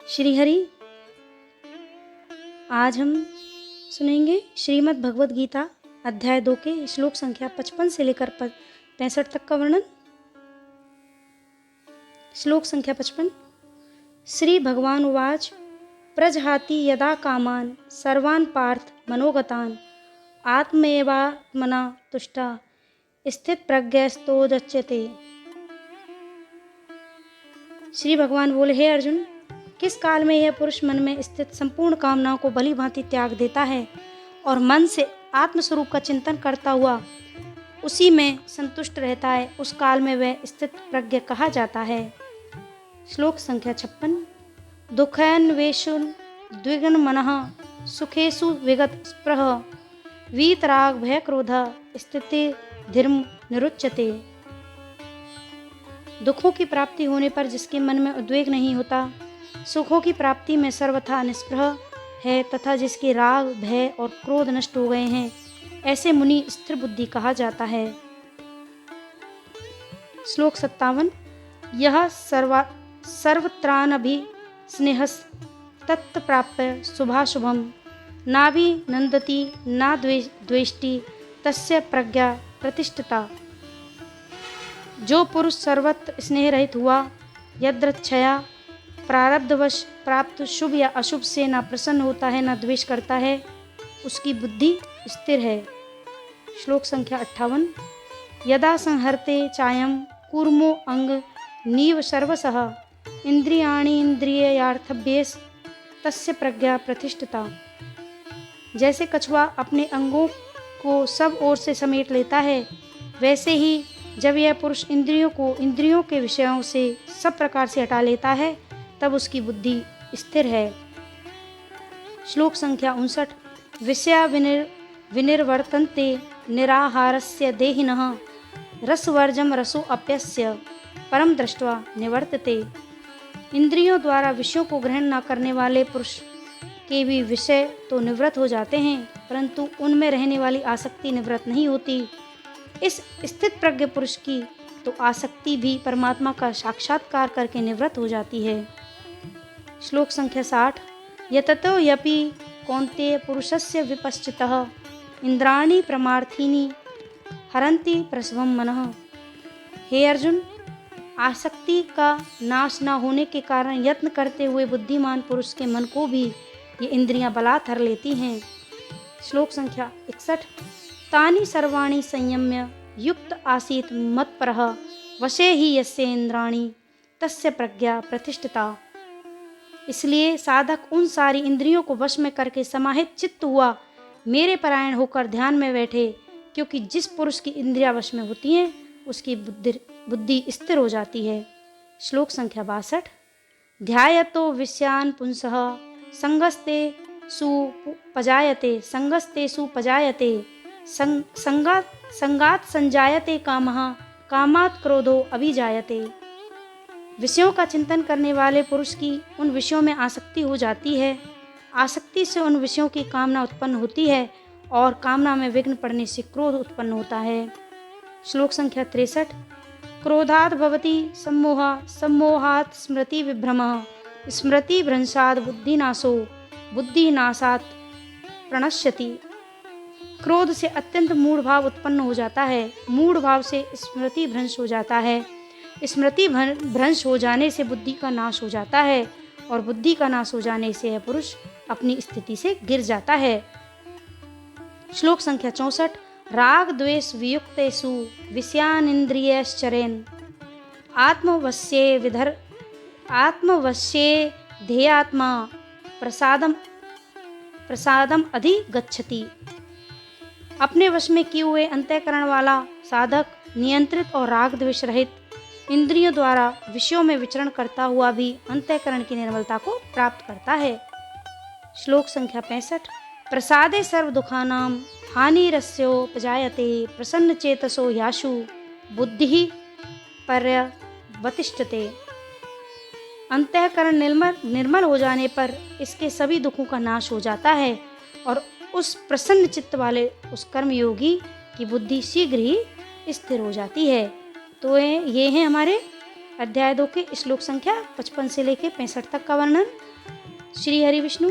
श्री हरि। आज हम सुनेंगे श्रीमद् भगवद गीता अध्याय 2 के श्लोक संख्या 55 से लेकर 65 तक का वर्णन। श्लोक संख्या 55। श्री भगवान उवाच प्रजहाति यदा कामान् सर्वान् पार्थ मनोगतान् आत्मैवात्मना तुष्टा स्थित प्रज्ञस्तोदच्यते। श्री भगवान बोले, हे अर्जुन, किस काल में यह पुरुष मन में स्थित संपूर्ण कामनाओं को भली भांति त्याग देता है और मन से आत्मस्वरूप का चिंतन करता हुआ उसी में संतुष्ट रहता है, उस काल में वह स्थित प्रज्ञ कहा जाता है। श्लोक संख्या 56। दुःखैन्वेषु द्विगुण मनः सुखेषु विगत स्पृह वीतराग भय क्रोध स्थिति धीर्म निरुच्यते। दुखों की प्राप्ति होने पर जिसके मन में उद्वेग नहीं होता, सुखों की प्राप्ति में सर्वथा निस्पृह है तथा जिसके राग भय और क्रोध नष्ट हो गए हैं, ऐसे मुनि स्थिर बुद्धि कहा जाता है। श्लोक 57। यह सर्वत्रानभि स्नेहस तत्प्राप्य शुभाशुभम नाभिनन्दति न द्वेष्टि तस्य प्रज्ञा प्रतिष्ठिता। जो पुरुष सर्वत्र स्नेह रहित हुआ, यदृच्छया प्रारब्धवश प्राप्त शुभ या अशुभ से न प्रसन्न होता है न द्वेष करता है, उसकी बुद्धि स्थिर है। श्लोक संख्या 58। यदा संहरते चायं कूर्मो अंग नीव सर्वसः इंद्रियाणि इंद्रियार्थभ्येस तस्य प्रज्ञा प्रतिष्ठिता। जैसे कछुआ अपने अंगों को सब ओर से समेट लेता है, वैसे ही जब यह पुरुष इंद्रियों को इंद्रियों के विषयों से सब प्रकार से हटा लेता है, तब उसकी बुद्धि स्थिर है। श्लोक संख्या 59। विषया विनिर्वर्तन्ते निराहारस्य देहिनः रसवर्जम रसो अप्यस्य परम दृष्ट्वा निवर्तते। इंद्रियों द्वारा विषयों को ग्रहण न करने वाले पुरुष के भी विषय तो निवृत्त हो जाते हैं, परंतु उनमें रहने वाली आसक्ति निवृत्त नहीं होती। इस स्थित प्रज्ञ पुरुष की तो आसक्ति भी परमात्मा का साक्षात्कार करके निवृत्त हो जाती है। श्लोक संख्या 60। यततो यपि कौन्तेय पुरुषस्य विपश्चितः इंद्राणि प्रमार्थीनि हरन्ति प्रसवं मनः। हे अर्जुन, आसक्ति का नाश न होने के कारण यत्न करते हुए बुद्धिमान पुरुष के मन को भी ये इंद्रियां बलात् हर लेती हैं। श्लोक संख्या 61। तानि सर्वाणि संयम्य युक्त आसीत मत्परः वशे ही यस्य इंद्राणि तस्य प्रज्ञा प्रतिष्ठिता। इसलिए साधक उन सारी इंद्रियों को वश में करके समाहित चित्त हुआ मेरे परायण होकर ध्यान में बैठे, क्योंकि जिस पुरुष की इंद्रियां वश में होती हैं उसकी बुद्धि स्थिर हो जाती है। श्लोक संख्या 62। ध्यायतो विषयान् पुंसः संगस्ते सुपजायते संगस्ते सुपजायते संगात संजायते कामः कामात् क्रोधो अभिजायते। विषयों का चिंतन करने वाले पुरुष की उन विषयों में आसक्ति हो जाती है, आसक्ति से उन विषयों की कामना उत्पन्न होती है और कामना में विघ्न पड़ने से क्रोध उत्पन्न होता है। श्लोक संख्या 63। क्रोधात् भवति सम्मोहः सम्मोहात् स्मृति विभ्रमः स्मृति भ्रंशात् बुद्धिनाशो बुद्धिनाशात् प्रणश्यति। क्रोध से अत्यंत मूढ़ भाव उत्पन्न हो जाता है, मूढ़ भाव से स्मृति भ्रंश हो जाता है, स्मृति भ्रंश हो जाने से बुद्धि का नाश हो जाता है और बुद्धि का नाश हो जाने से यह पुरुष अपनी स्थिति से गिर जाता है। श्लोक संख्या 64। राग द्वेष वियुक्तेषु विषयानिन्द्रियश्चरेन् आत्मवश्ये ध्येयात्मा प्रसादम अधिगच्छति। अपने वश में किए हुए अंतःकरण वाला साधक नियंत्रित और राग द्वेष रहित इंद्रियों द्वारा विषयों में विचरण करता हुआ भी अंतःकरण की निर्मलता को प्राप्त करता है। श्लोक संख्या 65। प्रसादे सर्व दुखानां हानिरस्योपजायते प्रसन्न चेतसो याशु बुद्धि पर्यवतिष्ठते। अंतःकरण निर्मल हो जाने पर इसके सभी दुखों का नाश हो जाता है और उस प्रसन्न चित्त वाले उस कर्मयोगी की बुद्धि शीघ्र ही स्थिर हो जाती है। तो ये हैं हमारे अध्याय 2 के श्लोक संख्या 55 से लेकर 65 तक का वर्णन। श्री हरि विष्णु